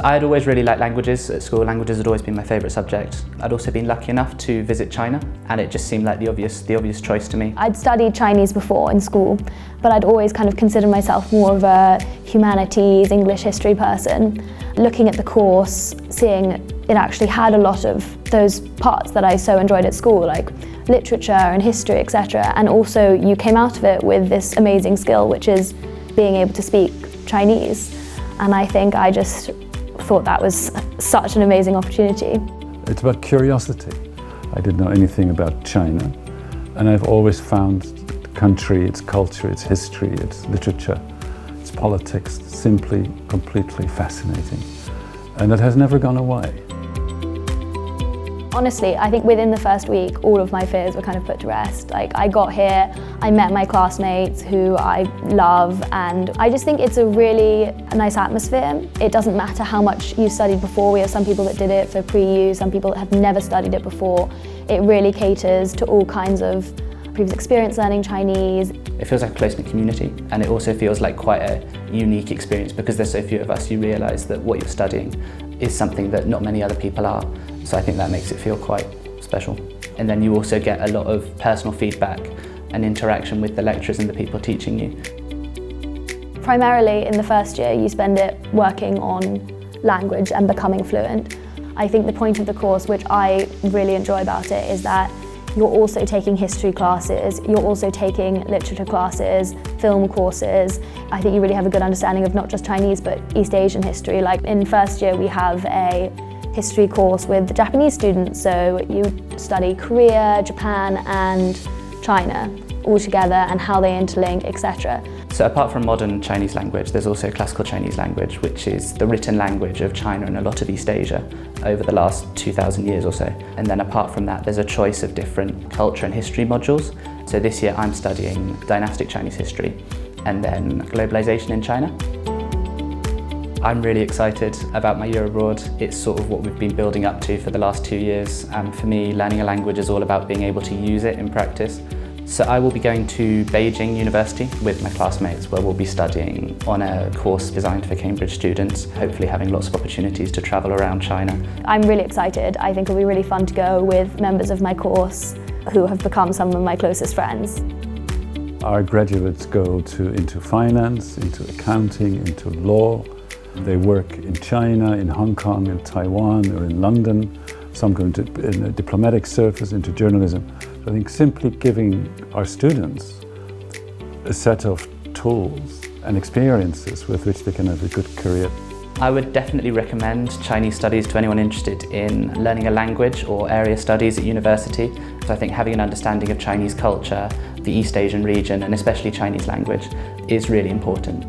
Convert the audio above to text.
I'd always really liked languages at school. Languages had always been my favourite subject. I'd also been lucky enough to visit China, and it just seemed like the obvious choice to me. I'd studied Chinese before in school, but I'd always kind of considered myself more of a humanities, English history person. Looking at the course, seeing it actually had a lot of those parts that I so enjoyed at school, like literature and history, etc. And also you came out of it with this amazing skill, which is being able to speak Chinese. And I think I just thought that was such an amazing opportunity. It's about curiosity. I didn't know anything about China, and I've always found the country, its culture, its history, its literature, its politics simply completely fascinating. And that has never gone away. Honestly, I think within the first week, all of my fears were kind of put to rest. Like, I got here, I met my classmates who I love, and I just think it's a really nice atmosphere. It doesn't matter how much you studied before. We have some people that did it for pre-U, some people that have never studied it before. It really caters to all kinds of previous experience learning Chinese. It feels like a close-knit community, and it also feels like quite a unique experience because there's so few of us. You realise that what you're studying is something that not many other people are. So I think that makes it feel quite special. And then you also get a lot of personal feedback and interaction with the lecturers and the people teaching you. Primarily in the first year, you spend it working on language and becoming fluent. I think the point of the course, which I really enjoy about it, is that you're also taking history classes, you're also taking literature classes, film courses. I think you really have a good understanding of not just Chinese, but East Asian history. Like in first year, we have a history course with the Japanese students, so you study Korea, Japan and China all together and how they interlink, etc. So apart from modern Chinese language, there's also classical Chinese language, which is the written language of China and a lot of East Asia over the last 2,000 years or so. And then apart from that, there's a choice of different culture and history modules. So this year I'm studying dynastic Chinese history and then globalization in China. I'm really excited about my year abroad. It's sort of what we've been building up to for the last 2 years. And for me, learning a language is all about being able to use it in practice. So I will be going to Beijing University with my classmates, where we'll be studying on a course designed for Cambridge students, hopefully having lots of opportunities to travel around China. I'm really excited. I think it'll be really fun to go with members of my course who have become some of my closest friends. Our graduates go into finance, into accounting, into law. They work in China, in Hong Kong, in Taiwan, or in London. Some go into a diplomatic service, into journalism. So I think simply giving our students a set of tools and experiences with which they can have a good career. I would definitely recommend Chinese studies to anyone interested in learning a language or area studies at university. So I think having an understanding of Chinese culture, the East Asian region, and especially Chinese language is really important.